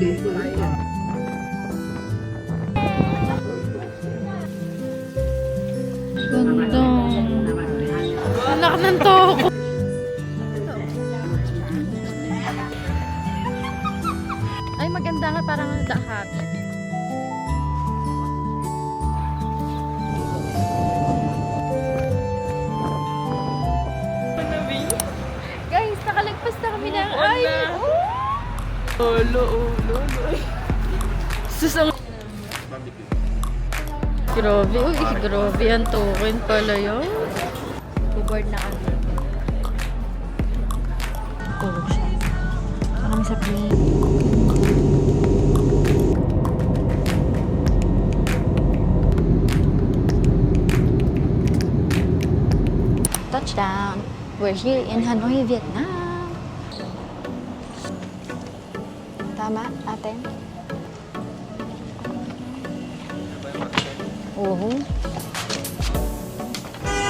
Ganda. Anak ng toko. Ay, maganda nga. Parang the habit. Guys, nakalagpas na kami ng ay. Lolo. Susang. Grabe, uy, grabe ang token pala yun. Board na kami. Tulog siya. Kami sa plane. Touchdown! We're here in Hanoi, Vietnam. Tama, ate?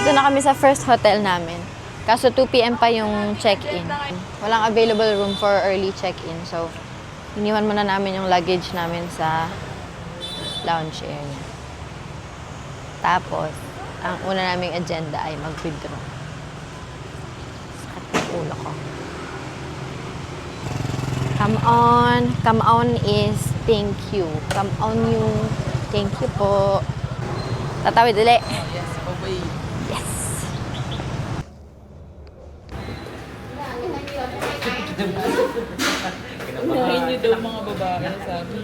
Doon na kami sa first hotel namin. Kaso 2 p.m. pa yung check-in. Walang available room for early check-in. So, iniwan muna namin yung luggage namin sa lounge area. Tapos, ang una naming agenda ay mag-withdraw. Sakit ng ulo ko. Come on. Come on is thank you. Come on you. Thank you po. Tatawid ulit. Yes, okay. Yes. Kinabahan niyo daw mga babae, sabi.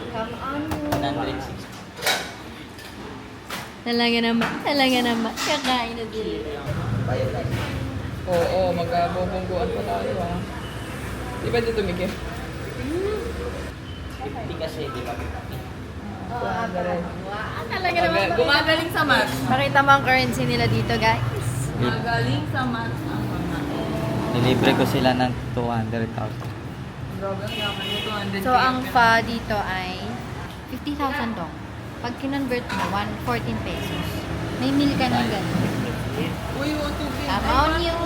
160. Talaga naman. Kakain na din. Oo, magkabubungguan pa tayo ah. Di ba dito, Miki? 50 kasi, di ba? Talaga naman. Gumagaling sa math. Pakita mo ang currency nila dito, guys. Gumagaling sa math ang mga. Nilibre ko sila ng 200,000. Grabe, ang yaman nyo, 200. So, ang fa dito ay 50,000 dong. Pag kinonvert mo, 114 pesos. May meal ka ng ganun. Uy, want to be. Amaw niyo.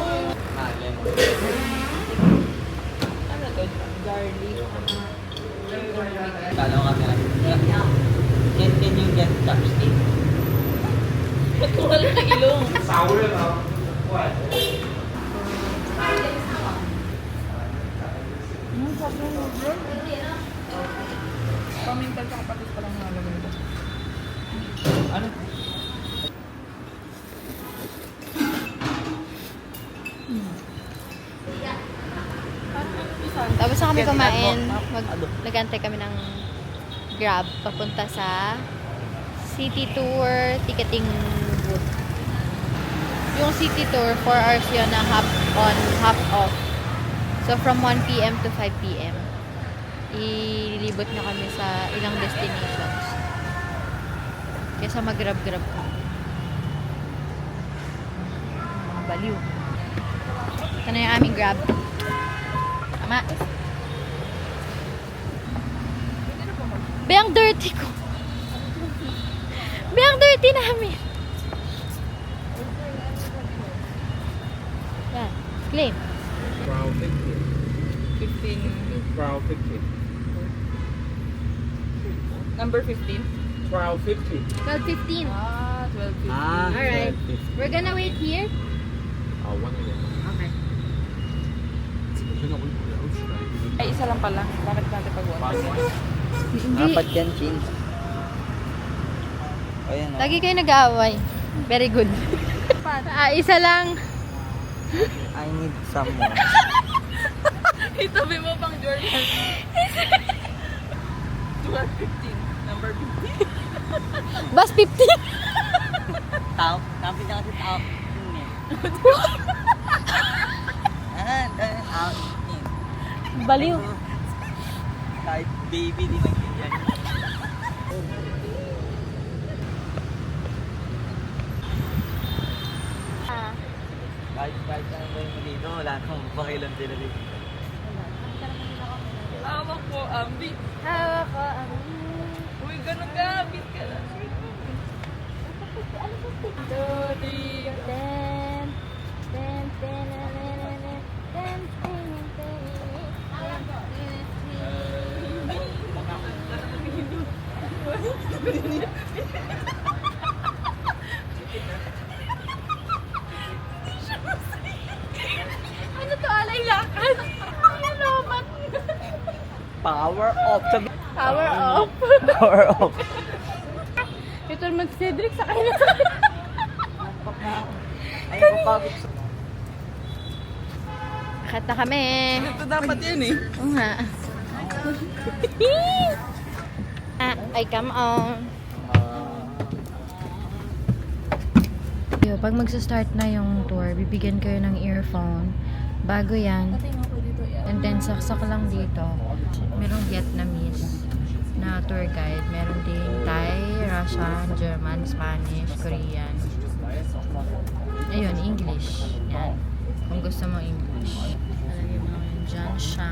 Ano to? Garlic. Kala ko kami can you get chopstick? Ba't ko wala ng ilong? Pamintal sa kapatid pa lang nalagay ko. Ano? Tapos na kami kumain. Nag-antay kami ng Grab papunta sa City Tour ticketing booth. Yung City Tour, 4 hours yun na half on, half off. So, from 1 p.m. to 5 p.m. Ililibot na kami sa ilang destinations. Kesa mag-grab-grab ka. Mga baliw. Ito na yung aming Grab. Tama. Be, ang dirty ko. Be, ang dirty namin. Yan. Claim. 15. 12.50. Number 15. 12.50. 12:15. Ah, 12.50. Alright. We're gonna wait here. One minute. Okay. Ay, isa lang pala. Bakit natin pag-1? Hindi. Apat yan, Chin. Ayan, Lagi kayo nag-aaway. Very good. Isa lang. I need some more. Itabi mo pang Jordan. 12.15. Number 15. Bus 50. Tao? Napin niya kasi tao. Out. Baliw. Kahit baby, di magigyan. Kahit ano ba yung dito, wala nang pakialam sila dito. Hawak po, Ambi. Hawak ko ang... Uy, ganun ka. Bit ka lang. Ano to, alay lakad? Ay, lobat. Power off. Power off. Power off. Ito naman si Cedric, sakay na sa Ay, papagod sa... Akat na kami. Ito dapat yan eh. Oo nga. Ay, come on. Yo, pag magsa-start na yung tour, bibigyan kayo ng earphone. Bago yan. And then, saksak lang dito. Merong Vietnamese na tour guide. Meron din Thai, Russian, German, Spanish, Korean. Ayun, English. Yan. Kung gusto mo English. Alagay mo lang yun dyan siya.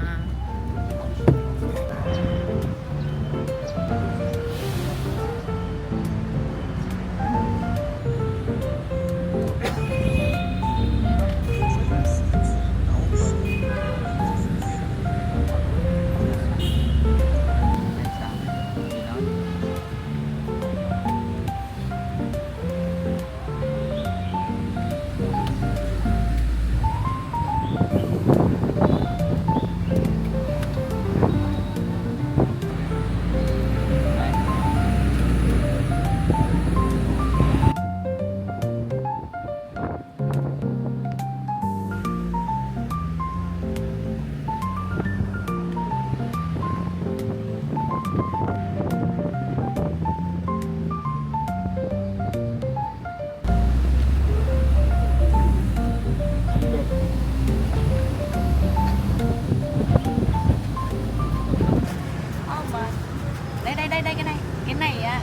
Đây cái này. Cái này á,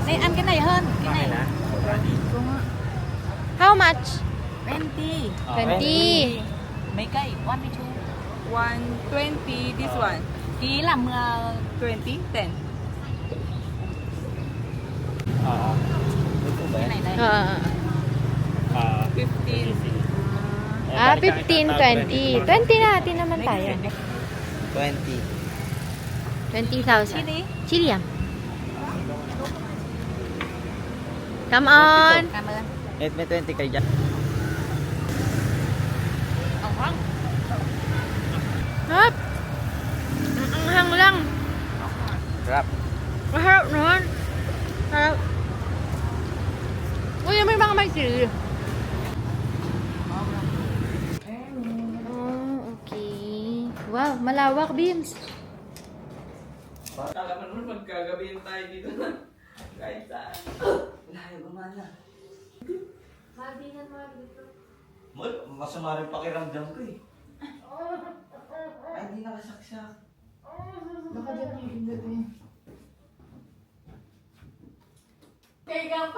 nên ăn cái này hơn, cái này. How much? 20. 20. Mấy cây? 1, 2. 120 this one. Ký là 20, 10. cái này đây. 15. 15, 20. 20 natin naman tayo. 20. 20,000. Chili. Chili yan. Come on. Cảm ơn. May 20 kayo dyan. Hap. Ang hang lang. Rap. Maharap naman. Harap. Uy, may mga may sili. Oh, okay. Wow, malawak, Beams. Kala mo naman magkagabihin tayo dito na. Kahit saan. Layo gumana. Mabingan mo dito. Masama rin pakiramdam ko eh. Ay, hindi nakasaksak. Baka dyan yung indot eh.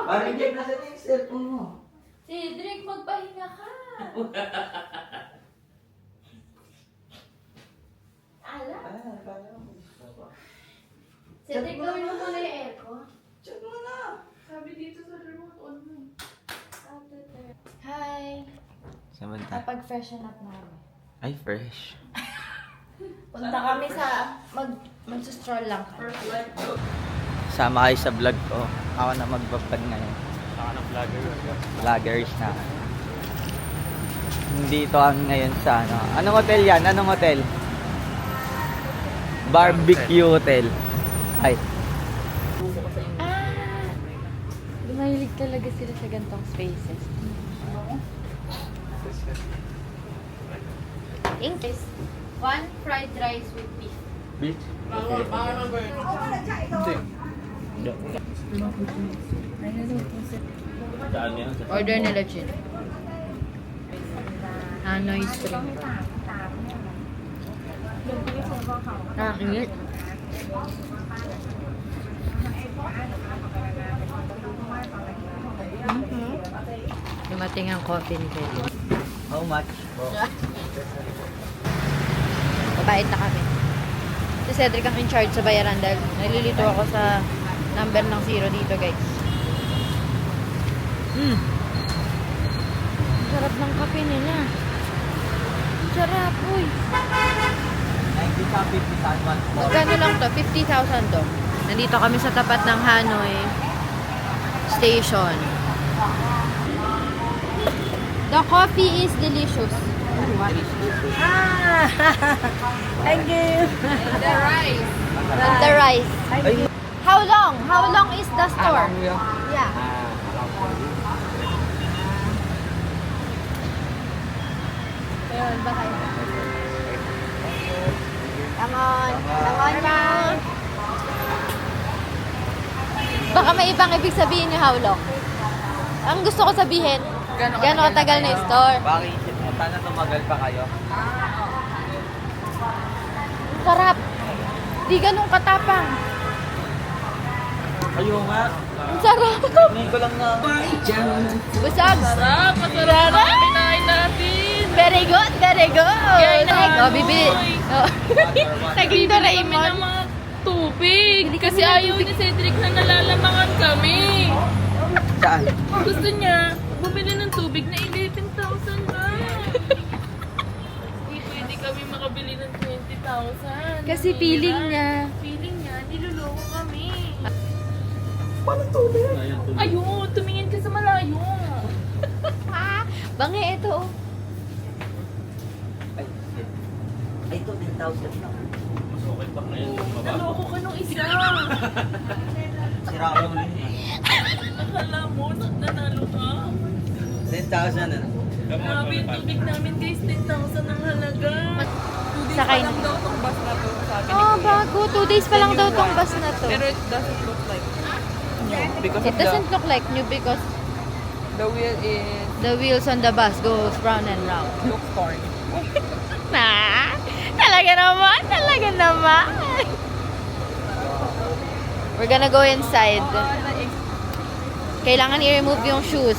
Marinig na sa yung cellphone mo. Cedric, magpahinga ka. Ala. Cedric, gawin mo muna yung aircon. Check mo na. Sabi dito sa remote on mo. Hi. Samanta. Kapag-freshen up namin. Ay, fresh. Punta kami sa mag-stroll lang kami. First light go. Sama kayo sa vlog ko. Ako na magbabad ngayon. Saka ng vlogger. Vloggers na. Dito ang ngayon sa ano. Anong hotel yan? Anong hotel? Barbecue Hotel. Ay. Mahilig talaga sila sa gantong spaces. English. 1 fried rice with beef. Beach? Daan yan. Order nila gin. Hanoi string. Nakakingit. Dumating ang coffee ni Cedric. How much? Mabait na kami. Si Cedric ang in charge sa bayaran dahil nalilito ako sa number ng 0 dito, guys. Ang sarap ng kape nila. Ang sarap, uy. 90 sa 50 saan 1 Magkano lang to? 50,000 to. Nandito kami sa tapat ng Hanoi Station. The coffee is delicious. Thank you. The rice. The rice. How long? How long is the store? Yeah. Ayun, baka yun. Come on. Come on na. Baka may ibang ibig sabihin yung how long. Ang gusto ko sabihin, gano'ng katagal na yung store. Bakit? Sana tumagal pa kayo? Ang sarap. Di ganun katapang. Ayaw nga. Ang sarap. Ngayon ko lang na. Busog. Sarap! Masarap ang kinain natin! Very good, very good. Kaya inahanap Oh, bibi. Oh. Naging Kami ng Doraemon. mga tubig. Kasi ayaw ni Cedric na nalalamangan kami. Saan? Gusto niya, bumili ng tubig na 11,000 ba? Hindi pwede kami makabili ng 20,000. Kasi feeling niya. Feeling niya, niloloko kami. Ayan, tuloy. Ayun, tumingin ka sa malayo. Bangi ito. Oh. Ay, ito, 10,000 lang. Mas okay pa ngayon yung baba. Naloko ka nung isa. Sira ko yung ulit. Akala mo, nanalo ka. 10,000 na. Grabe yung tubig namin guys, 10,000 ang halaga. 2 days Sakay pa lang na. daw tong bus na to, sabi ni Oh, Kuya. bago. 2 days pa lang daw tong bus na to. Pero it doesn't look like new because It of the, doesn't look like new because the wheel is the wheels on the bus goes round and round. looks torn. Na? Talaga naman? Talaga naman? We're gonna go inside. Kailangan i-remove yung shoes.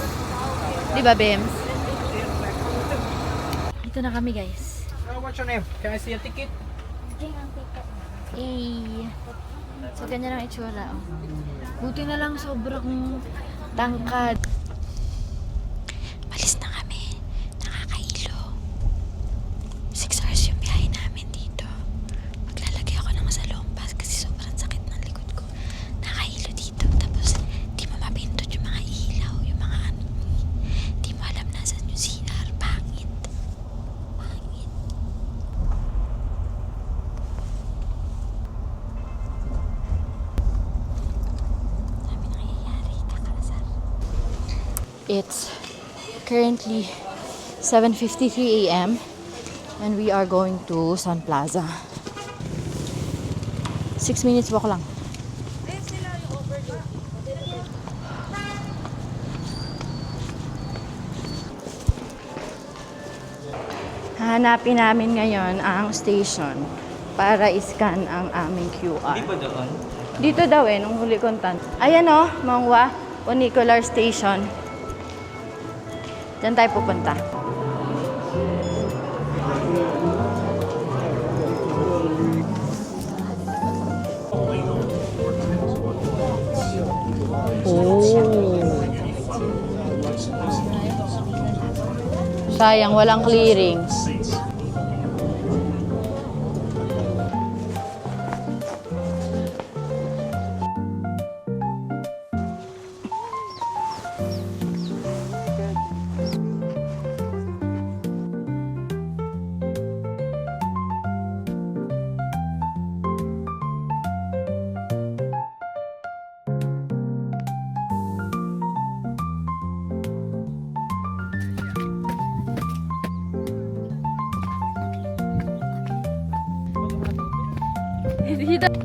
Di ba, Bems? Dito na kami, guys. What's your name? Can I see a ticket? Eh. So, ganyan ang itsura. Oh. Buti na lang sobrang tangkad. Malis na kami. Nakakailo. 6 hours yung biyahe namin dito. Maglalagay ako ng masalompas kasi sobrang sakit ng likod ko. Nakakailo dito. Tapos, di mo mapindot yung mga ilaw, yung mga ano. Di mo alam nasan yung CR. Pangit. Pangit. Dami nangyayari. Kakasar. It's currently 7:53 a.m. and we are going to Sun Plaza. 6 minutes walk lang. Hanapin namin ngayon ang station para iscan ang aming QR. Hindi ba doon? Dito daw nung huli kong tan. Ayan Mangwa, Funicular Station. Diyan tayo pupunta. Sayang, walang clearing.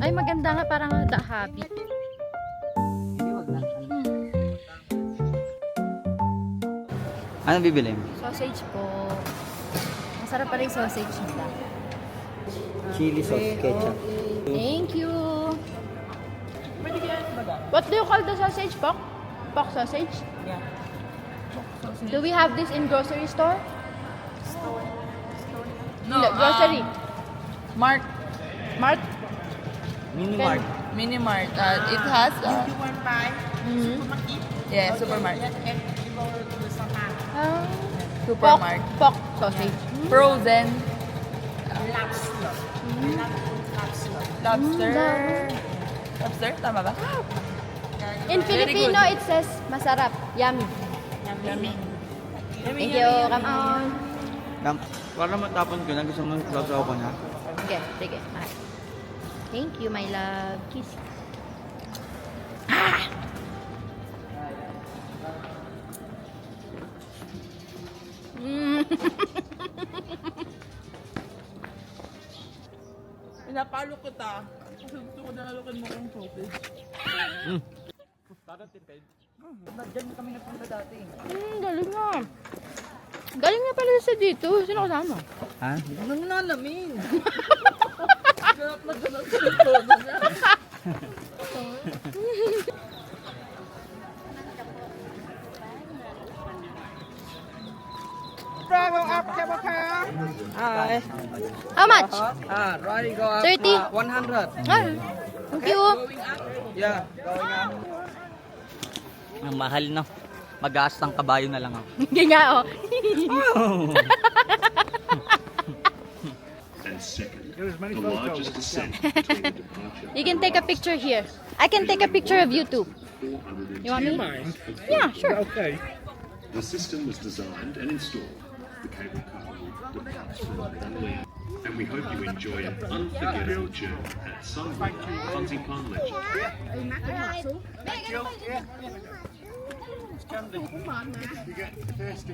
Ay, maganda nga. Parang The Habit. Ano bibili mo? Sausage po. Masarap pa rin sausage nila. Chili sauce, ketchup. Thank you. What do you call the sausage? Pork? Pork sausage? Yeah. Do we have this in grocery store? No, Hindi, grocery. Mart. Mart? Mini-mart. Mini Mart. It has Mm-hmm. yeah, supermarket. Ah, Supermart. Pork sausage. Frozen. Mm, Lobster. Upstairs, tama ba? In Filipino, it says masarap. Yummy. Yummy. Thank you. Come on. Ma'am, para matapon ko na, gusto mo sasaw ko na. Sige, sige. Ah. Thank you, my love. Kiss. Pinapalo kita. Kasi gusto ko na halukin mo kong sausage. Diyan kami nagpunta dati. Galing nga. Galing nga pala sa dito. Sino kasama? Ha? Nang nalamin. Ganap na ganap sa likod niya. Go up, Hi. How much? Right, go up. 30? 100. Ah, thank you. Yeah, going up. Ang mahal na. Mag-aas ng kabayo na lang ako. Hindi nga, oh. And second, the largest descent between the departure You can take a picture here. I can take a picture of you too. You want me? Yeah, sure. Okay. The system was designed and installed. The cable car will depart from the runway. And we hope you enjoy an unforgettable journey at Sunway Funsipan Legend.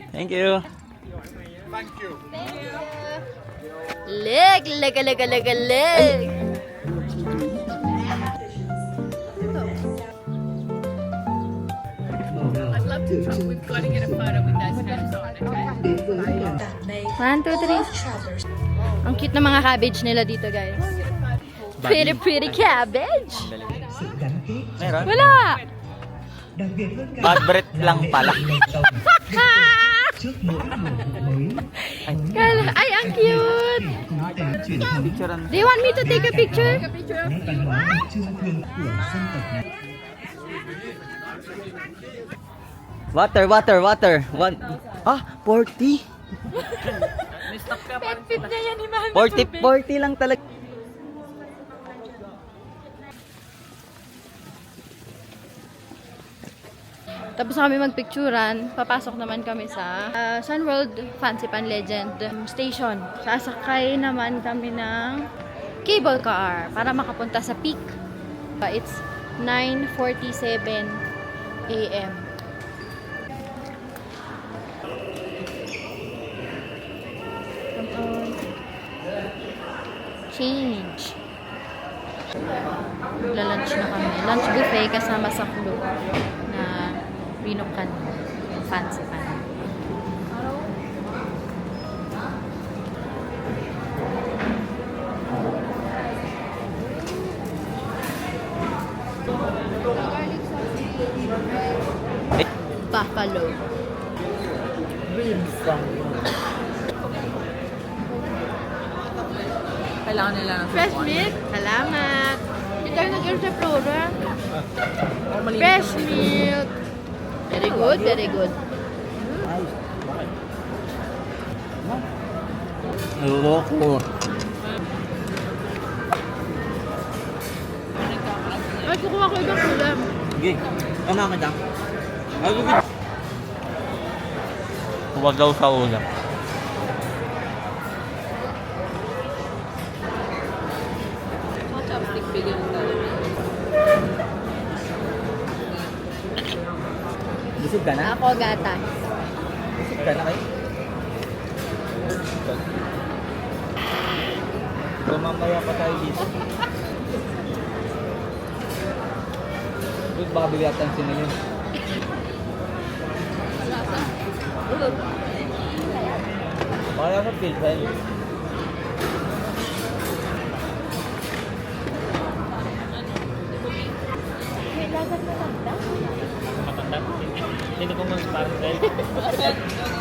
Thank you. Leg, leg, leg, leg, leg. One, two, three. Ang cute na mga cabbage nila dito, guys. Pretty, pretty cabbage. Meron? Wala! Bad breath lang pala. Ay, ang cute! Picturean. Do you want me to take a picture? Water, water, water. One. Ah, 40. Pet fit na yan, Iman. 40 lang talaga. Tapos na kami magpicturan, papasok naman kami sa Sun World Funsipan Legend Station. Sasakay naman kami ng cable car para makapunta sa peak. It's 9:47 a.m. Come on. Change. Magla-lunch na kami. Lunch buffet kasama sa club na binukan yung fancy pan. Buffalo. Kailangan nila ng Fresh milk? Salamat. Hindi tayo nag-order sa Flora. Fresh milk. Very good, very good. Loko. Ay, kukuha ko ibang ulam. Sige. Tama ka dyan. Huwag daw sa ulam. chopstick bigyan tayo. Busog ka na? Ako gatas. Busog ka na kayo? Mamaya pa tayo dito. Baka bigatan sinilin. Baka sa pilsen. Hindi ko mas parang dahil.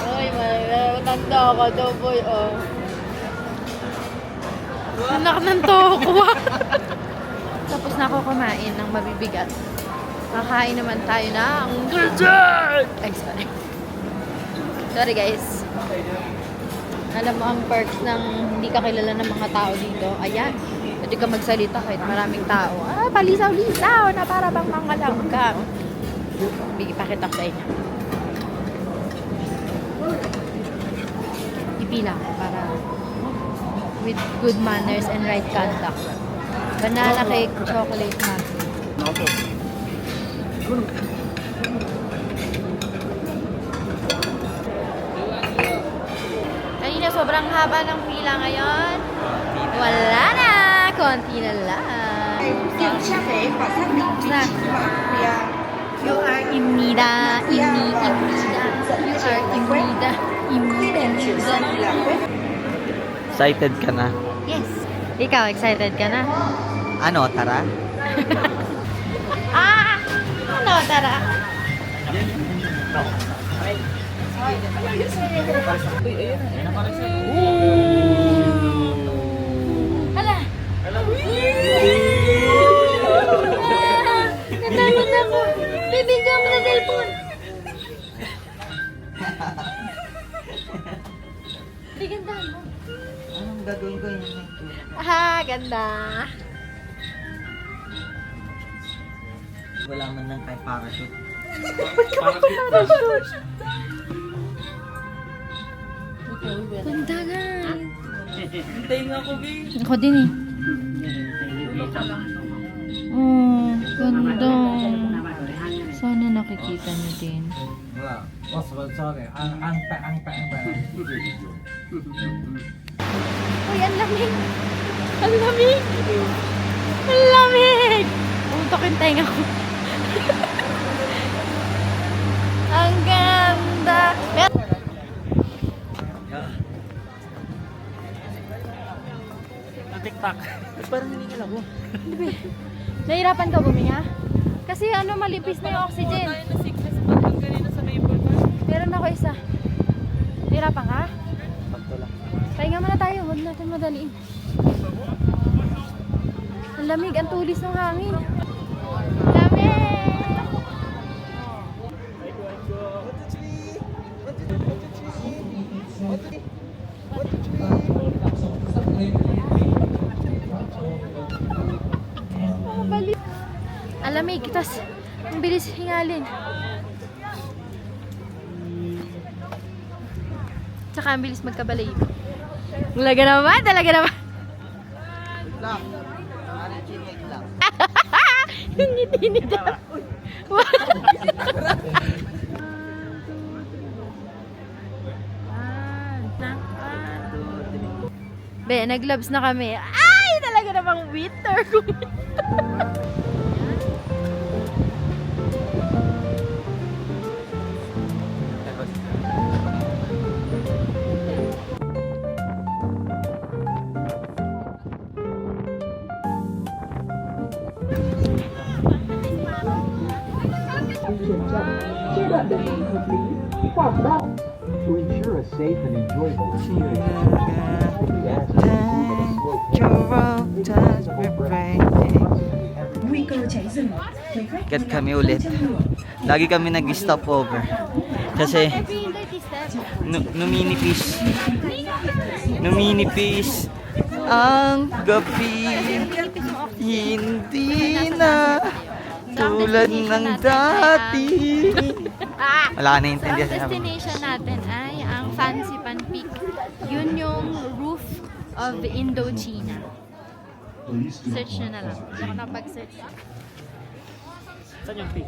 Uy, matanda ako to, boy, oh. Anak ng toko. Tapos na ako kumain ng mabibigat. Kakain naman tayo ng dessert! Ay, sorry. Sorry, guys. Alam mo ang perks ng hindi ka kilala ng mga tao dito. Ayan. Pwede ka magsalita kahit maraming tao. Palisaw-lisaw na para bang mangalanggang. Ipakita ko sa inyo. Ipila ko para with good manners and right conduct. Banana cake, chocolate muffin. Kanina sobrang haba ng pila ngayon. Wala na! Konti na lang. You are imida. Imida. You are imida. Imida. Excited ka na? Yes. Ikaw, excited ka na? Ano, tara? Ano, tara? Hala! Natakot ako! Bibigyan mo na cellphone! Di ganda mo. Anong gagawin ko yun? Ganda! Wala man lang tayo parachute. Ganda na! Hintayin nga ko, babe. Ako din eh. Oh, ganda. Sana nakikita niyo din. Uy, ang lamig! Ang lamig! Ang lamig! Putok yung tenga ko. Ang ganda! TikTok. Parang hiningil ako. Nahirapan ka buminga? Kasi ano, malipis na yung oxygen. Tayo na sickness bag kanina sa Maple Park. Meron ako isa. Nahirapan ka? Sakto lang. Pahinga muna tayo, huwag natin madaliin. Ang lamig, ang tulis ng hangin. Lamig! Oh, bali. Ang lamig, tas ang bilis hingalin. Tsaka ang bilis magkabalay. Talaga naman, talaga naman. Wait lang. Parang wait lang. Yung ngiti ni Dap. Be, nag-gloves na kami. Ay, talaga namang winter. To ensure a safe and enjoyable Kat kami ulit. Lagi kami nag-stop over. Kasi numinipis ang gabi. Hindi na tulad ng dati. Wala ka naiintindihan. So, ang destination natin ay ang Fancy Pan Peak. Yun yung roof of Indochina. Search nyo na lang. Ako napag-search. Saan yung peak?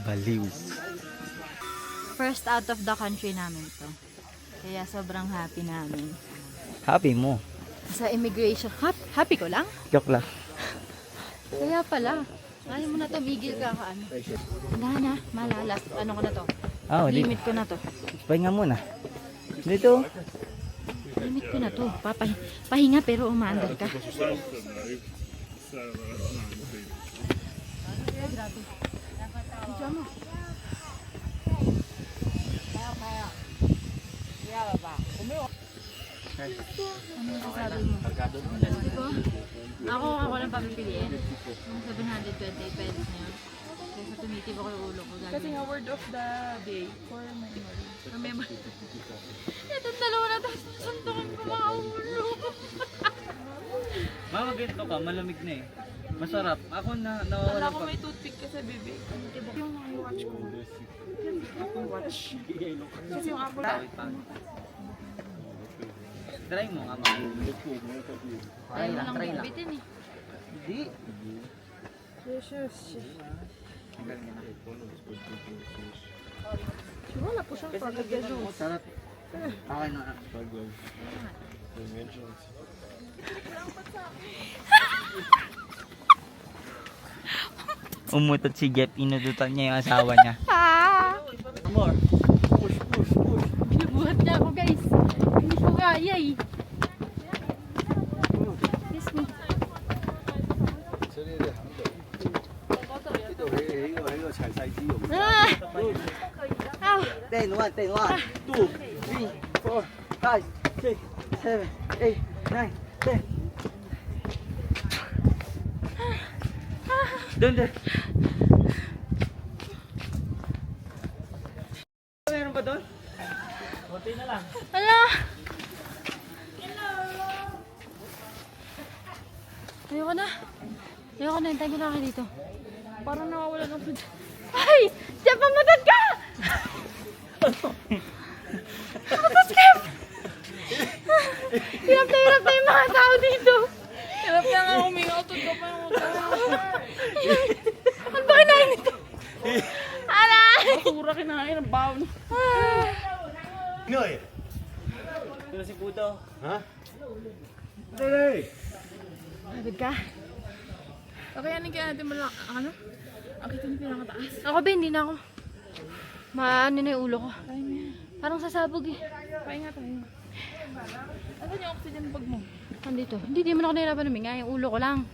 Baliw. First out of the country namin to. Kaya sobrang happy namin. Happy mo. Sa immigration. Happy ko lang? Joke lang. Kaya pala. Ayaw mo na tumigil ka ka ano. Wala na. Malalas. Ano ko na to? Limit ko na to. Pahinga muna. Dito. Limit ko na to. Pahinga pero umaandar ka. Grabe. Diyan mo. Ako lang papipiliin. Yung 720 pesos na yun. Kaya sa tumitib ako yung ulo ko. Kasi nga word of the day for memory. Remember. Itong dalawa na tapos suntukin ko mga ulo. Mama, ganito ka, malamig na eh. Masarap. Ako na nawawala Wala ko pa. may toothpick ka sa bibig. Yung watch ko. Yung watch. Kasi yung Apple. Try mo nga, mama. Ayaw na lang bitin eh. Hindi. Wala po siyang pagkagano. Sarap. Okay na. Umutot si Jeff, inututan niya yung asawa niya. More. Binubuhat niya ako guys. Hindi ko kaya eh. Kiss me. Ah! Ow! 10, 1, 10, 1, 2, 3, 4, 5, 6, 7, 8, 9, 10. Doon, doon. Meron ba doon? Konti na lang. Ala! Ayoko na. Ayoko na. Hintay ko na kayo dito. Parang nawawala ng food. Ay! Jeff, pamatad ka! Pamatad ka! Hirap na yung mga tao dito. Hirap na nga huminga. Utod ko pa yung utod. Ano ba kinain nito? Aray! Basura kinain ang baon. Noy! Ito si Puto. Ha? Pagod ka? Kakayanin kaya natin malak. Ano? Ang kita niyo pinakataas. Ako ba, hindi na ako. Maano na yung ulo ko. Parang sasabog eh. Pahinga tayo. Asan yung oxygen bag mo? Nandito. Hindi naman ako nahirapan huminga. Yung ulo ko lang.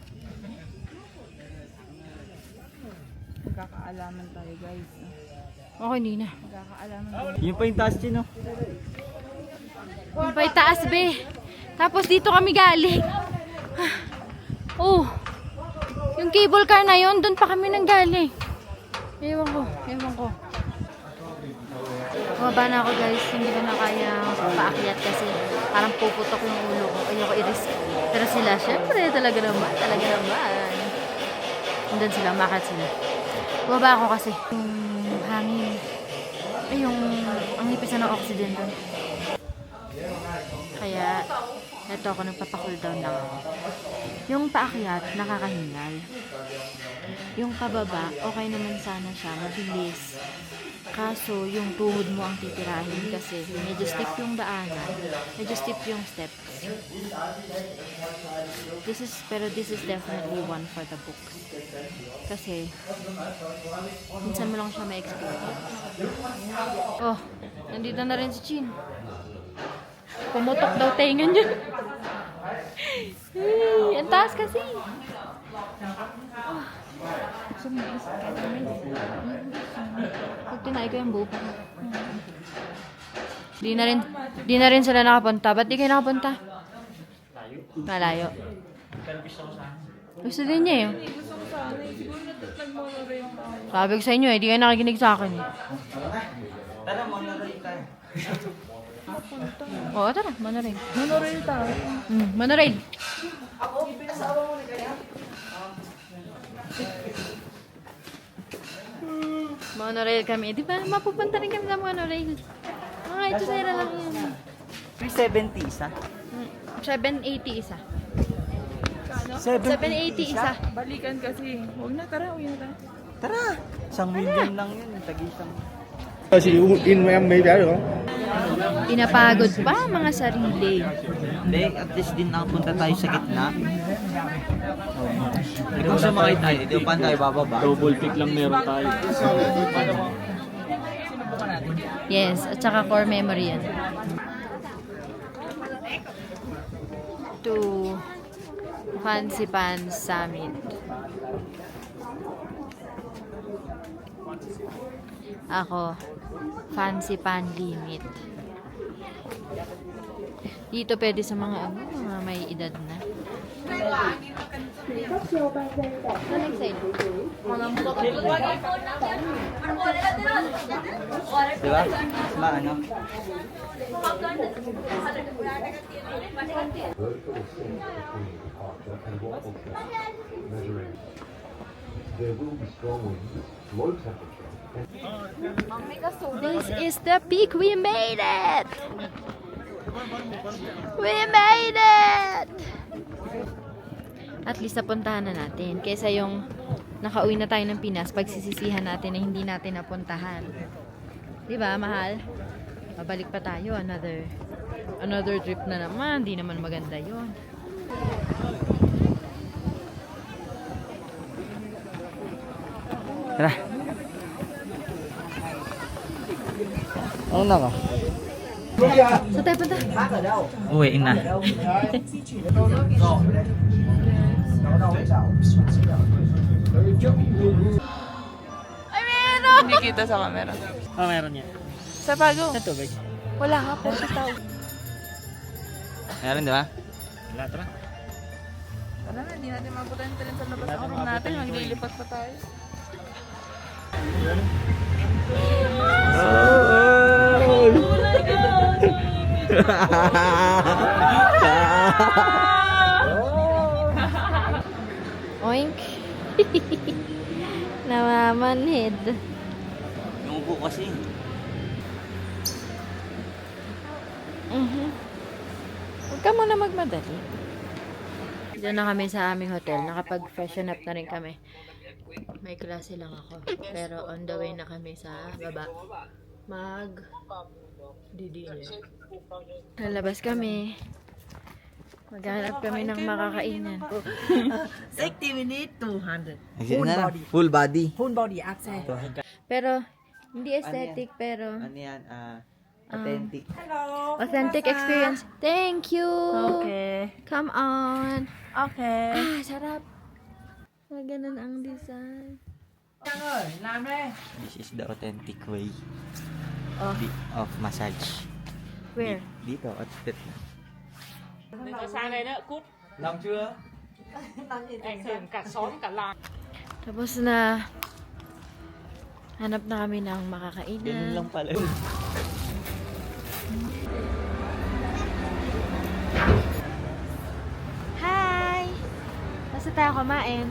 Magkakaalaman tayo guys. Ako hindi na. Magkakaalaman tayo. Yung pa yung taas din, no? Yung pa itaas, be. Tapos dito kami galing. Oh. Yung cable car na yun, doon pa kami nang galing. Ewan ko. Bumaba na ako guys. Hindi ko na kaya paakyat kasi parang puputok yung ulo ko. Ayoko i-risk. Pero sila, syempre, talaga naman. Nandun sila, makat sila. Bumaba ako kasi yung hangin. Ay, ang nipis na ng oxygen doon. Kaya, eto ako, nagpapacool down lang ako. Yung paakyat, nakakahingal. Yung pababa, okay naman sana siya, mabilis. Kaso, yung tuhod mo ang titirahin kasi medyo steep yung daanan, medyo steep yung steps. Pero this is definitely one for the books. Kasi, minsan mo lang siya ma-experience. Oh, nandito na rin si Chin. Pumutok daw tengan yun. Ang taas kasi. Pag tinay ko yung buko. Di na rin sila nakapunta. Ba't di kayo nakapunta? Malayo. Gusto din niya yun. Sabi ko sa inyo di kayo nakikinig sa akin. Tara, monorail tayo. Oo, tara, monorail. Monorail tayo. Monorail. Monorail kami. Di ba, mapupunta rin kami sa monorail. Mga ito sa lang yun. 370 isa. 780 isa. Kano? 780 isa. Balikan kasi. Huwag na, tara. Uwi na tayo. Tara! 1 million lang yun. Tag-isang. Pinapagod pa mga sarili. Hindi, at least din nakapunta tayo sa gitna. Kung sumakay tayo, hindi pa tayo bababa. Double pick lang meron tayo. Yes, at saka core memory yan. To Fancy Pan Summit. Ako, Fancy Pan Limit. Dito pwede sa mga ano, mga may edad na. Sa next side. Diba? Maano? Vertical ascent between departure and waffle track, measuring. There will be strong winds, low temperature, and This is the peak. We made it! We made it! At least napuntahan na natin. Kaysa yung nakauwi na tayo ng Pinas, pagsisisihan natin na hindi natin napuntahan. Diba, mahal? Babalik pa tayo. Another trip na naman. Hindi naman maganda yun. Tara. Ano na ka? Sa tayo punta? Uwi na. Ay, meron! Hindi kita sa camera. Oh, meron niya. Sa bago. Sa tubig. Wala nga po si Tao. Meron, di ba? Wala, tara. Wala na, hindi natin mabutan yung talent sa labas ng room natin. Maglilipat pa tayo. Oink. Namamanhid. Yung upo kasi. Huwag ka muna magmadali. Diyan na kami sa aming hotel. Nakapag-freshen up na rin kami. May klase lang ako. Pero on the way na kami sa baba. Mag-dinner. Lalabas kami. Maghanap kami ng makakainan. 60 minutes, 200. Full body. Full body access. Pero, hindi aesthetic, pero Ano yan? Authentic. authentic experience. Thank you! Okay. Come on! Okay. Ah, sarap! Ganun ang design. Trang ơi, làm đây. This is the authentic way Oh, of massage. where? Dito, at fit. Sang này nữa, cút. Làm chưa? Ảnh hưởng cả xóm, cả làng. Tapos na, hanap na kami ng Ganun makakainan. lang pala. Hi! Basta tayo kumain.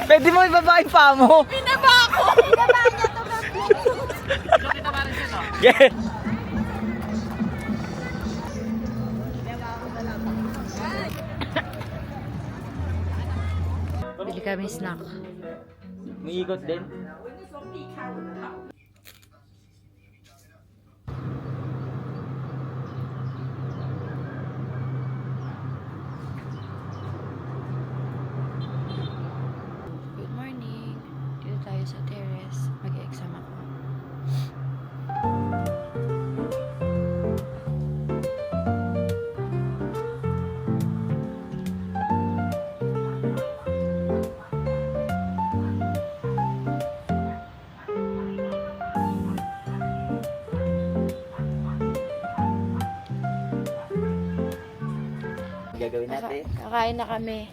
Pwede mo ibaba yung paa mo. Binaba ako! Binaba niya to. Yeah. Bili kami snack. May ikot din. Good morning. Dito tayo sa terrace. Mag-exam ako. Gagawin natin. Kakain na kami.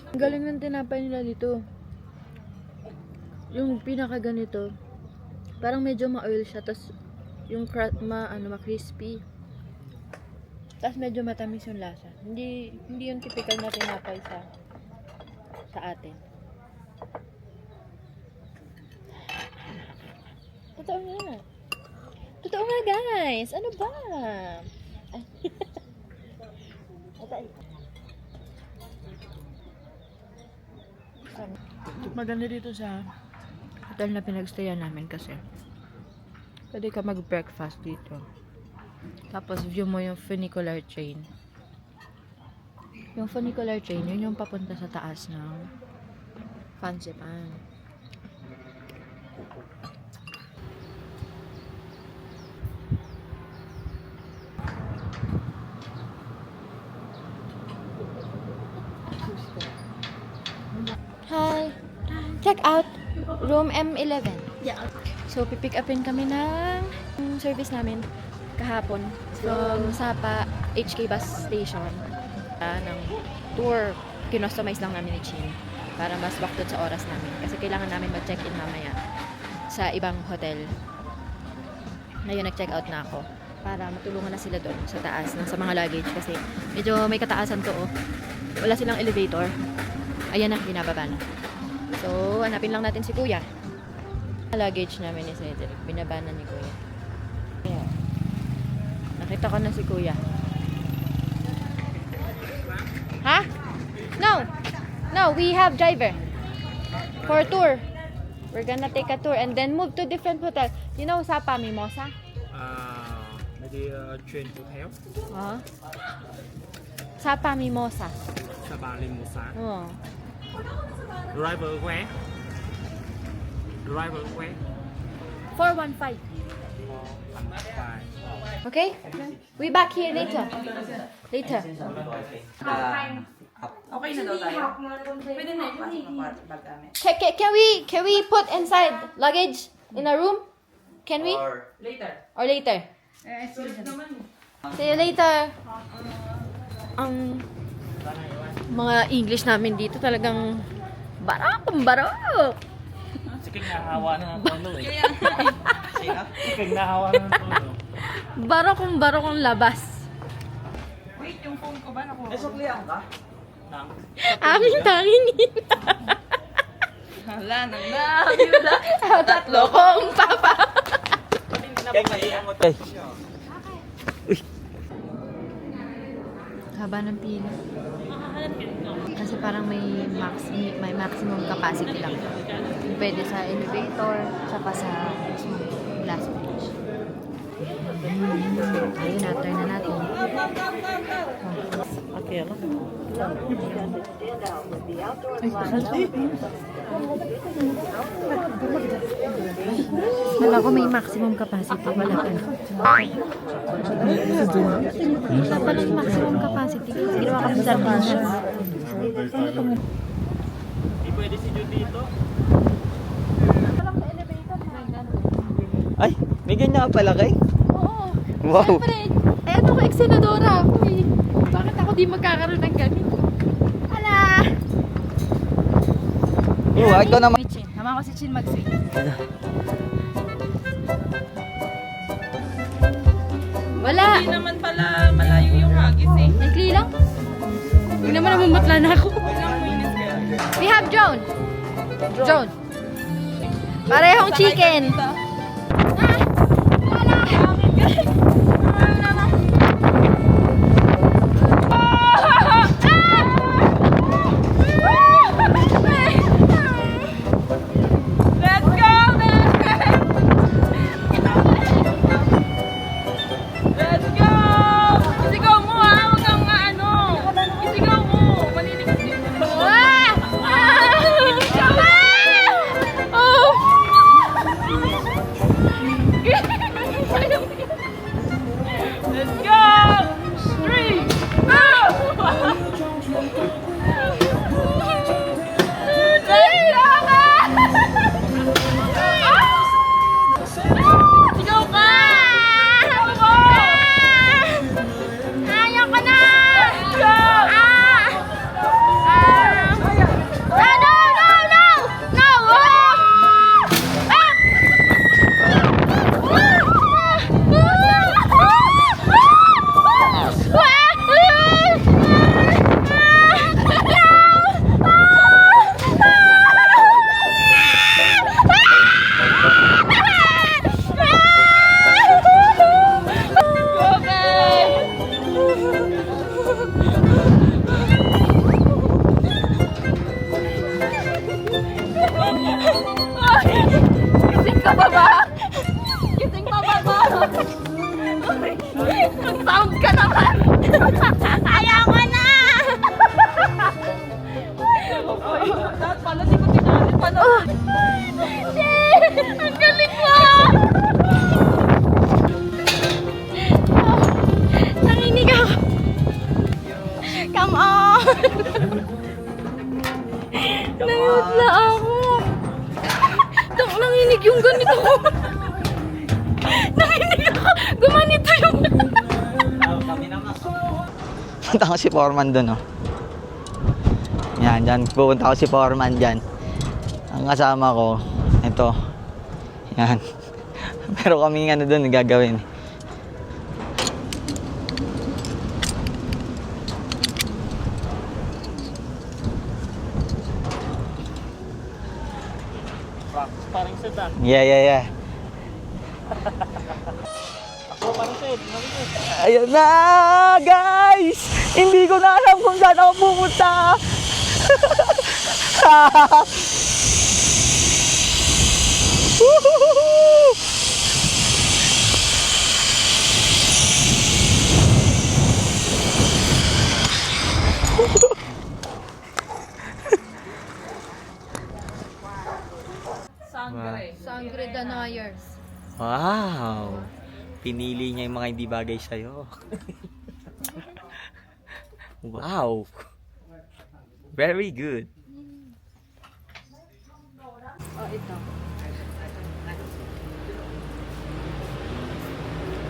Ang galing ng tinapay nila dito. Yung pinaka ganito, parang medyo ma-oil siya, tas yung ma-crispy. Tas medyo matamis yung lasa. Hindi yung typical na tinapay sa atin. Totoo nga. Totoo nga, guys. Ano ba? Maganda dito sa hotel na pinagstayan namin kasi pwede ka mag-breakfast dito. Tapos view mo yung funicular train. Yung funicular train, yun yung papunta sa taas ng Fansipan. Hi! Check out room M11. Yeah. So, pipick upin kami ng service namin kahapon from Sapa HK Bus Station. Ng tour, kinostomize lang namin ni Chin para mas baktod sa oras namin. Kasi kailangan namin mag-check-in mamaya sa ibang hotel. Ngayon, nag-check out na ako para matulungan na sila doon sa taas ng sa mga luggage kasi medyo may kataasan to oh. Wala silang elevator. Ayan na, binababa na. So, hanapin lang natin si Kuya. Luggage namin ni Cedric. Binaba na ni Kuya. Ayan. Nakita ko na si Kuya. Ha? No! No, we have driver. For tour. We're gonna take a tour and then move to different hotel. You know Sapa Mimosa? Maybe train hotel. Sapa Mimosa. Sabah Limusa. Oh. Driver where? Driver where? 415. Okay? We back here later. Later. Okay na daw tayo. Pwede na ipasok ng bag namin. Can we put inside luggage in a room? Can we? Later. Or later? See you later. Ang mga English namin dito talagang barok. Sikig nahawa na ng tono eh. Sikig nahawa na ng tono. Barok ang labas. Wait, yung phone ko ba nakuha? Suklihan ka? Nang Aming tanging ina. Hala, nang na. Tatlo kong papa. Okay. Haba ng pila. Kasi parang may maximum capacity lang. Pwede sa elevator, saka sa glass bridge. Ayun na, turn na natin. okay lang. Wala ko may maximum capacity. Wala pa. Wala pa lang maximum capacity. Ginawa kami sa service. Di pwede si Jude dito. Ay, may ganyan ka pala kay? Oo. Wow. Siyempre. Eh, ano ko, ex-senadora ako eh. Bakit ako di magkakaroon ng ganito? Hala! Ikaw naman. Chin. Tama ko si Chin mag-swing. Wala! Hindi naman pala malayo yung hagis eh. Naikli lang? Hindi naman namumutla na ako. Ilang minutes kaya? We have drone. Drone. Parehong chicken. Pupunta ko si Foreman doon, oh. Yan, dyan. Pupunta ko si Foreman dyan. Ang kasama ko, ito. Yan. Pero kami ano doon gagawin. Parang sedan. Yeah. Ako parang sedan. Ayun na, guys! Hindi ko na alam kung saan ako pupunta. Woohoo! Sangre Deniers. Wow! Pinili niya yung mga hindi bagay sa'yo. Wow! Very good.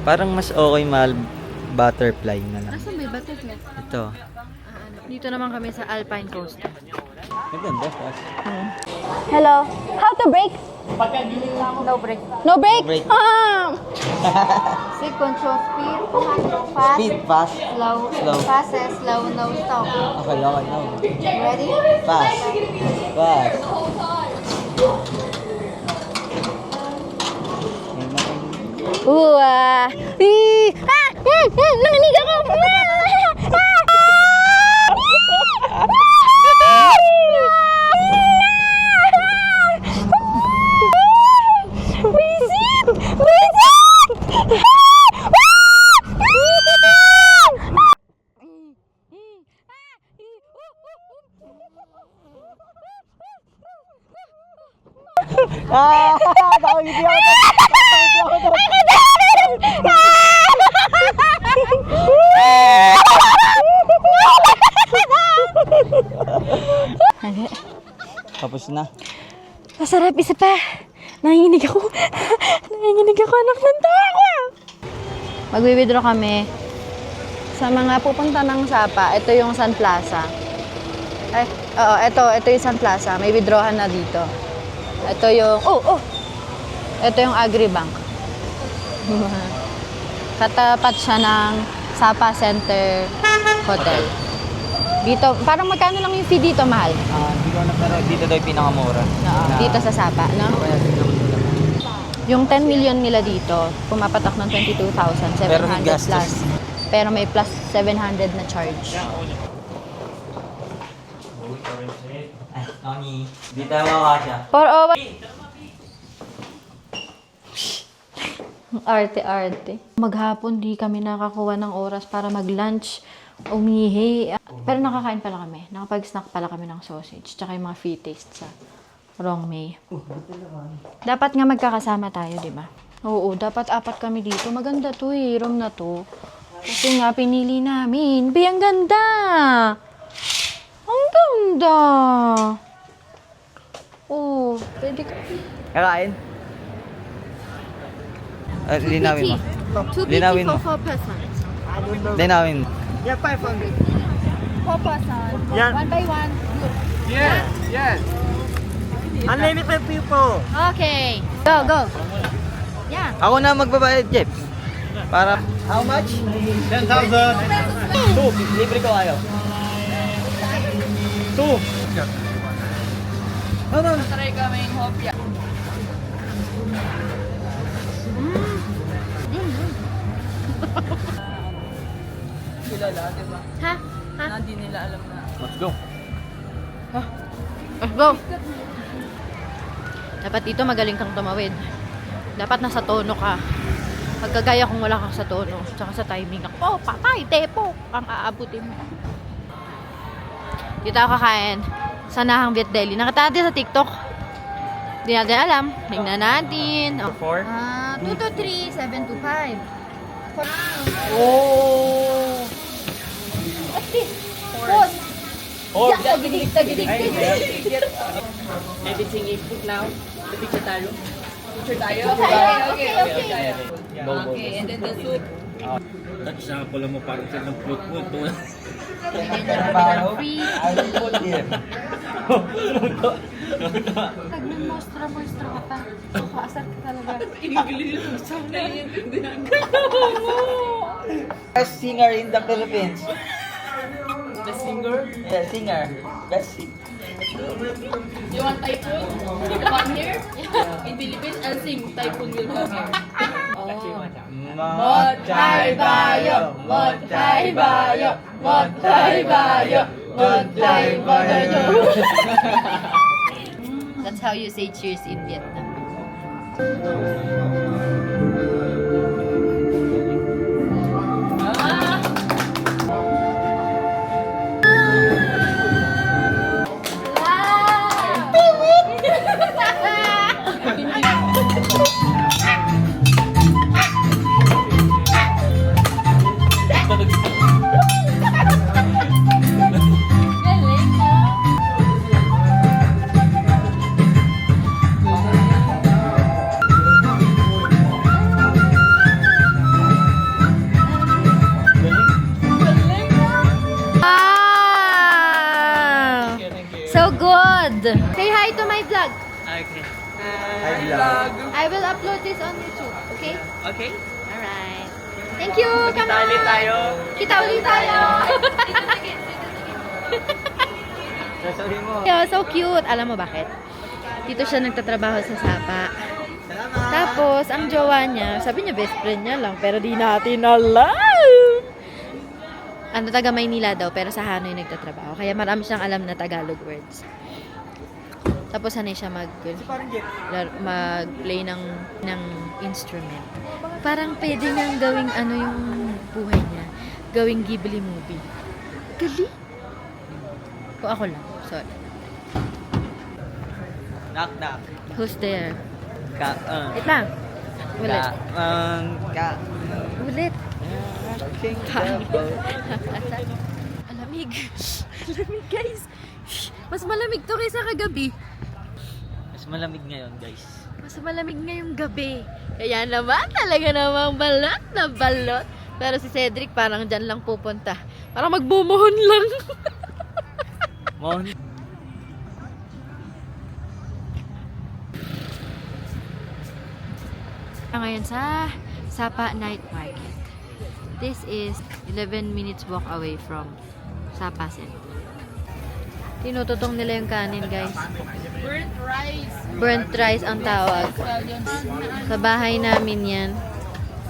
Parang mas okay mahal butterfly na lang. Nasaan may butterfly? Ito. Dito naman kami sa Alpine Coast. Maganda. Hello. How to brake? No break. No brake? No brake. Ah! Say control speed, fast, Speed, fast. slow, Slow. fast, slow, no stop. Okay, no. Ready? Fast. Fast. Naninig ako! Nakangiti ako. Tapos na. Masarap, isa pa. Nanginginig ako. Nanginginig ako, anak ng tawa. Magwi-withdraw kami sa mga pupunta ng Sapa. Ito yung Sun Plaza. Oo, ito yung Sun Plaza. May withdrawhan na dito. Ito yung, ito yung Agribank. Katapat siya ng Sapa Center Hotel. Dito, parang magkano lang yung fee dito, mahal? Hindi ko alam, pero dito daw yung pinakamura. Dito sa Sapa, no? Yung 10 million nila dito, pumapatak ng 22,700 Pero may gastos. plus. Pero may plus 700 na charge. Ay, Tony. Di tayo makakasya. Arte-arte. Maghapon di kami nakakuha ng oras para mag-lunch, umihi. Pero nakakain pala kami. Nakapag-snack pala kami ng sausage. Tsaka yung mga free taste sa Rong May. Dapat nga magkakasama tayo, di ba? Oo, dapat 4 kami dito. Maganda to eh, room na to. Kasi nga pinili namin. Ang ganda! Ang ganda! Oh, pwede ka. Kakain? Linawin mo. Linawin mo. 4 persons. Linawin mo. Yeah, 500. 4 persons. Yeah. 1 by 1. Yes. Unlimited people. Okay. Go. Yeah. Ako na magbabayad, Jeff. Para... How much? 10,000. 2. Libre ko kayo. 2. No. Ha? Let's go. Let's go. Dapat dito magaling kang tumawid. Dapat nasa tono ka. Pagkagaya kung wala kang sa tono, tsaka sa timing ka, patay, tepo, ang aabutin mo. Dito ako kakain sa Nahang Viet Deli. Nakita natin sa TikTok. Hindi natin alam. Tingnan natin. 2 to 3, 7 to 5. Oh! Pause. Oh, Tagidig. Everything is good now. The picture tayo. Okay, and then the soup. At sa pala mo parang sa ng fruit mo. Ito. Free. Pag nag-mostra ka pa. Kaasar ka talaga. Best singer in the Philippines. The singer? Yeah, singer. Best singer. You want typhoon? Come here? In Philippines, I'll sing. Typhoon will come here. Một hai ba yo, một hai ba yo, một hai ba yo, một hai ba yo. That's how you say cheers in Vietnam. Wow! So good! Say hi to my vlog. Okay. I will upload this on YouTube, okay? Okay. Alright. Thank you! Come Kita ulit on! tayo. Kita ulit tayo! Sasabihin mo. Yo, so cute! Alam mo bakit? Dito siya nagtatrabaho sa Sapa. Tapos, ang jowa niya, sabi niya best friend niya lang, pero di natin alam! Ano, taga Maynila daw, pero sa Hanoi nagtatrabaho. Kaya marami siyang alam na Tagalog words. Tapos sanay siya mag-play ng instrument. Parang pwede niyang gawing ano yung buhay niya. Gawing Ghibli movie. Gali? O ako lang. Sorry. Knock, knock. Who's there? Ka, Wait lang. Ulit. Ka. Ulit. King Alamig. Alamig, guys. Mas malamig to kaysa kagabi. Mas malamig ngayon, guys. Mas malamig ngayong gabi. Kaya naman, talaga namang balot na balot. Pero si Cedric parang dyan lang pupunta. Parang magbumuhon lang. Mon. Ngayon sa Sapa Night Market. This is 11 minutes walk away from Sapa Center. Tinututong nila yung kanin, guys. Burnt rice. Burnt rice ang tawag. Sa bahay namin yan.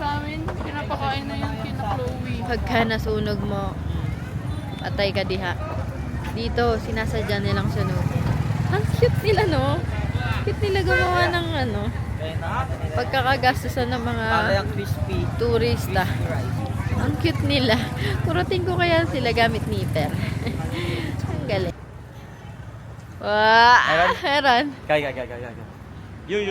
Sa amin, pinapakain na yung kina Chloe. Pagka nasunog mo, patay ka diha. Dito, sinasadya nilang sunugin. Ang cute nila, no? Cute nila gumawa ng ano, pagkakagastusan ng mga crispy. turista. Ang cute nila. Kurutin ko kaya sila gamit nipper. Ang galing. Wow! Meron. Kaya. Yo.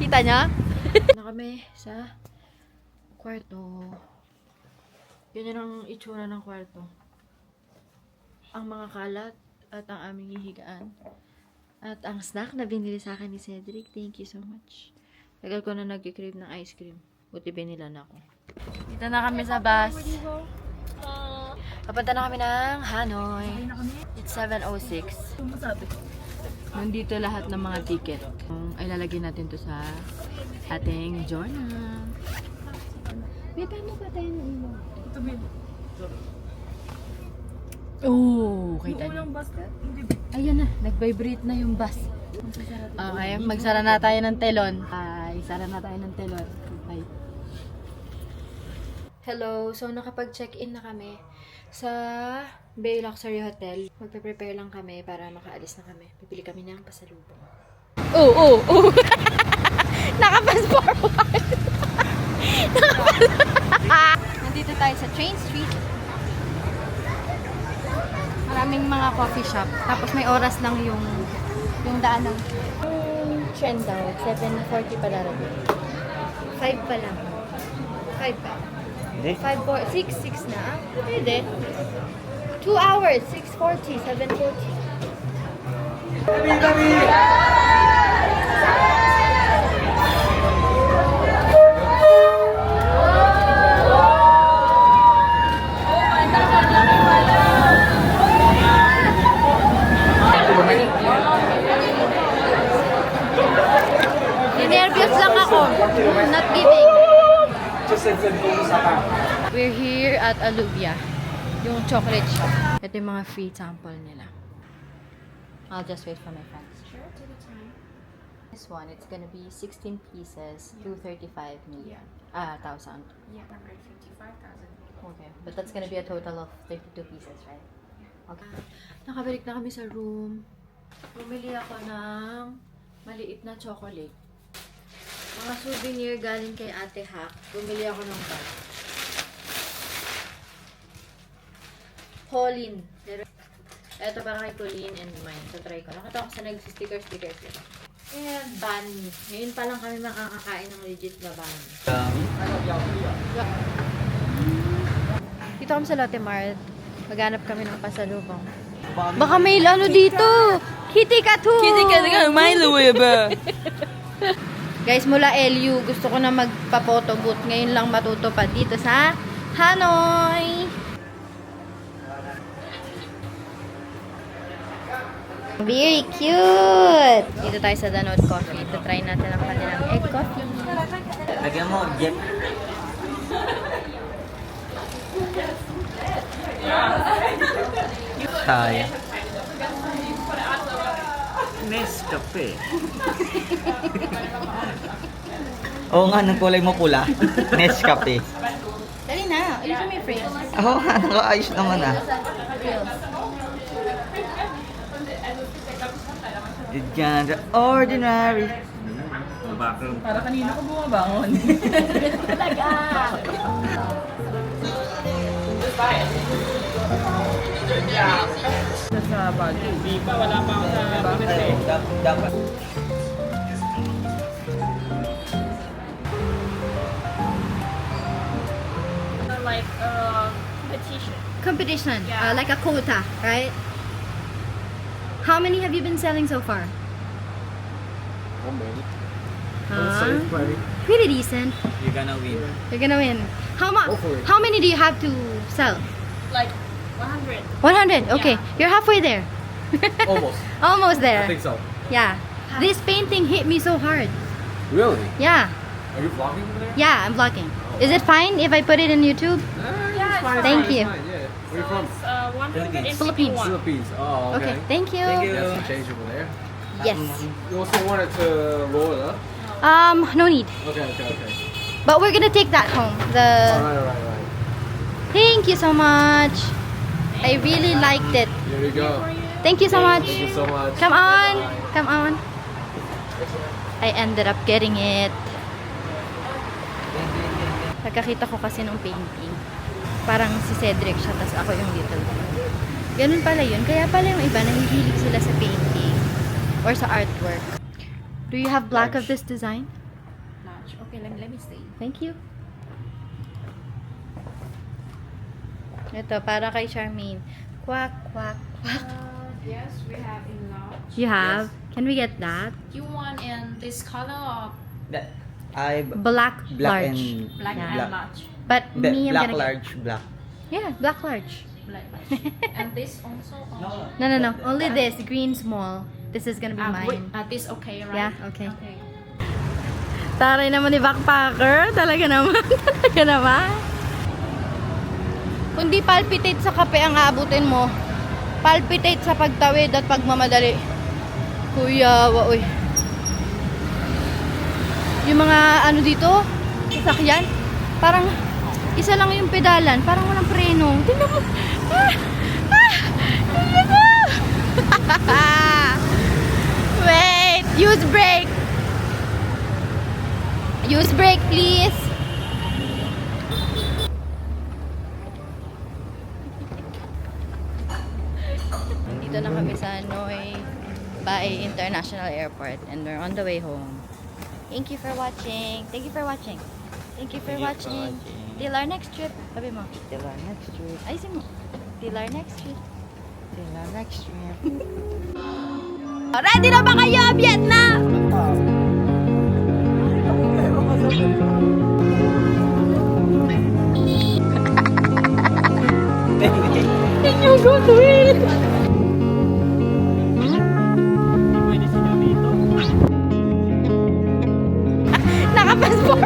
Kita niya? Na kami sa kwarto. Ganyan ang itsura ng kwarto. Ang mga kalat at ang aming hihigaan. At ang snack na binili sa akin ni Cedric. Thank you so much. Tagal ko na nag-crave ng ice cream. Buti binilan ako. Dito na kami sa bus. Papunta na kami ng Hanoi. It's 7:06. Nandito lahat ng mga ticket. Ay lalagyan natin to sa ating journal. Wait, ano ba tayo ng ilo? Oh, kita niyo. Ayan na, nag-vibrate na yung bus. Okay, magsara na tayo ng telon. Ay, sara na tayo ng telon. Bye. Hello, so nakapag-check-in na kami sa Bay Luxury Hotel. Magpe-prepare lang kami para makaalis na kami. Pipili kami ng pasalubong. Oh! Nakapas forward! Nandito tayo sa Train Street. Maraming mga coffee shop. Tapos may oras lang yung daan ng train daw. 7:40 pa darating. 5 pa lang. 5 pa. Hindi. 5, 4, 6 na. Pwede. 2 hours, 6:40, 7:40. Nervyos lang ako. Not giving. We're here at Aluvia. Yung chocolate shop. Ito yung mga free sample nila. I'll just wait for my friends. Sure, take your time. This one, it's gonna be 16 pieces, 235 million. Thousand. Yeah, 155,000. Okay. But that's gonna be a total of 32 pieces, right? Okay. Nakabalik na kami sa room. Bumili ako ng maliit na chocolate. Mga souvenir galing kay Ate Hack. Bumili ako ng bag. Pauline. Ito para kay Pauline and mine. So, try ko. Nakita ko sa nag-sticker-sticker sila. And banh. Ngayon pa lang kami makakakain ng legit na banh. Dito kami sa Lotte Mart. Maghanap kami ng pasalubong. Baka may ano dito! Kitty Katu! Kitty Kat ka, Milo ba? Guys, mula LU, gusto ko na magpa-photo booth. Ngayon lang matutupad dito sa Hanoi. Very cute! Dito tayo sa Danone Coffee. Ito, try natin ang kanilang egg coffee. Lagyan mo, Jeff. Tayo. Nescafe. Oo nga, ng kulay mo pula. Nescafe. Dali na, ayusin mo yung frames. Oo nga, nakaayos naman ah. It's kinda ordinary. Para kanina ko bumabangon. Sa Baguio. Di pa, wala pa ako sa Baguio. Dapat. Like competition. Competition, Yeah. like a quota, right? How many have you been selling so far? Pretty decent. You're gonna win. You're gonna win. How many do you have to sell? Like 100. 100. Okay, Yeah. you're halfway there. Almost. Almost there. I think so. Yeah. This painting hit me so hard. Really? Yeah. Are you vlogging over there? Yeah, I'm vlogging. Is it fine if I put it in YouTube? Yeah, It's fine, Thank it's you. fine, yeah. Where are you from? 151. Philippines. Oh, okay. Okay, thank you. Thank you. That's some change over there. Yes. You also wanted to roll it up? No need. Okay. But we're gonna take that home. Alright. Thank you so much. I really liked it. Here you go. Thank you so much. Thank you so much. Come on. Come on. I ended up getting it. Pagkakita ko kasi ng painting, parang si Cedric siya, tas ako yung little girl. Ganun pala yun. Kaya pala yung iba, nahihilig sila sa painting or sa artwork. Do you have black of this design? Large. Okay, let me see. Thank you. Ito, para kay Charmaine. Quack, quack, quack. Yes, we have in large. You have? Can we get that? You want in this color or That, I Black, black large. and black Yeah. and large? But me, I'm black gonna get... large black. Yeah, black large. Black large. And this also? Or? No. Only this, green small. This is gonna be mine. This okay, right? Yeah, okay. Okay. Taray naman ni backpacker. Talaga naman. Talaga naman. Kung di palpitate sa kape ang aabutin mo, palpitate sa pagtawid at pagmamadali. Kuya, waoy. Yung mga ano dito, sasakyan, parang isa lang yung pedalan, parang walang preno. Tingnan mo. Tingnan mo. Wait, use brake. Use brake, please. Dito na kami sa Hanoi Bae International Airport and we're on the way home. Thank you for watching. Thank you for watching. Thank you for watching. Till our next trip. Sabi mo. Till our next trip. Ayusin mo. Till our next trip. Till our next trip. Ready na ba kayo, Vietnam? Can you go to it? Pwede sila dito. Naka-passport.